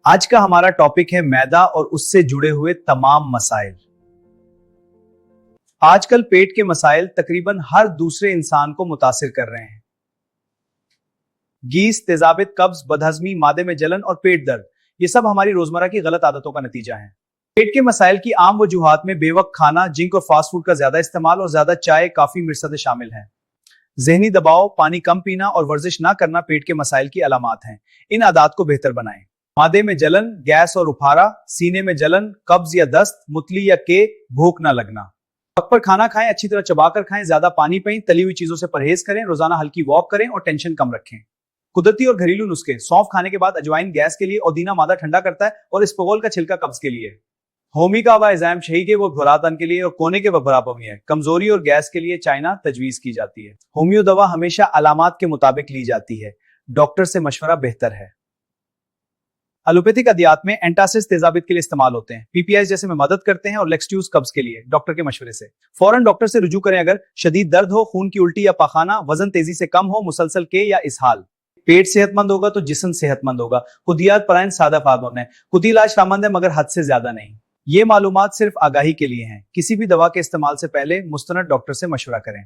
आज का हमारा टॉपिक है मैदा और उससे जुड़े हुए तमाम मसाइल। आजकल पेट के मसाइल तकरीबन हर दूसरे इंसान को मुतासिर कर रहे हैं। गीस, तेजाबित, कब्ज, बदहजमी, मादे में जलन और पेट दर्द, ये सब हमारी रोजमर्रा की गलत आदतों का नतीजा है। पेट के मसाइल की आम वजूहात में बेवक्त खाना, जिंक और फास्ट फूड का ज्यादा इस्तेमाल और ज्यादा चाय, काफी, मिर्चें शामिल हैं। जहनी दबाव, पानी कम पीना और वर्जिश ना करना पेट के मसाइल की अलामात हैं। इन आदत को बेहतर बनाएं। मादे में जलन, गैस और उफारा, सीने में जलन, कब्ज या दस्त, मुतली या के, भूख ना लगना। वक्त पर खाना खाएं, अच्छी तरह चबाकर खाएं, ज्यादा पानी पिएं, तली हुई चीजों से परहेज करें, रोजाना हल्की वॉक करें और टेंशन कम रखें। कुदरती और घरेलू नुस्खे। सौंफ खाने के बाद अजवाइन गैस के लिए, और दीना मादा ठंडा करता है, और इसबगोल का छिलका कब्ज के लिए। होमी का वाइजाम शही के वो भुरातन के लिए, और कोने के वबरापमी है। कमजोरी और गैस के लिए चाइना तजवीज की जाती है। होमियो दवा हमेशा अलामात के मुताबिक ली जाती है। डॉक्टर से मशवरा बेहतर है। एलोपैथिक अदियात में एंटासिड्स तेजाबित के लिए इस्तेमाल होते हैं। पीपीआईज जैसे में मदद करते हैं, और लेक्सट्यूज कब्ज के लिए। डॉक्टर के मशवरे से फौरन डॉक्टर से रुजू करें अगर शदीद दर्द हो, खून की उल्टी या पाखाना, वजन तेजी से कम हो, मुसलसल के या इसहाल। पेट सेहतमंद होगा तो जिस्म सेहतमंद होगा। खुदियात पराइन सादा फादों है। खुदी इलाज फामंद है मगर हद से ज्यादा नहीं। ये मालूमात सिर्फ आगाही के लिए हैं। किसी भी दवा के इस्तेमाल से पहले मुस्तनद डॉक्टर से मशवरा करें।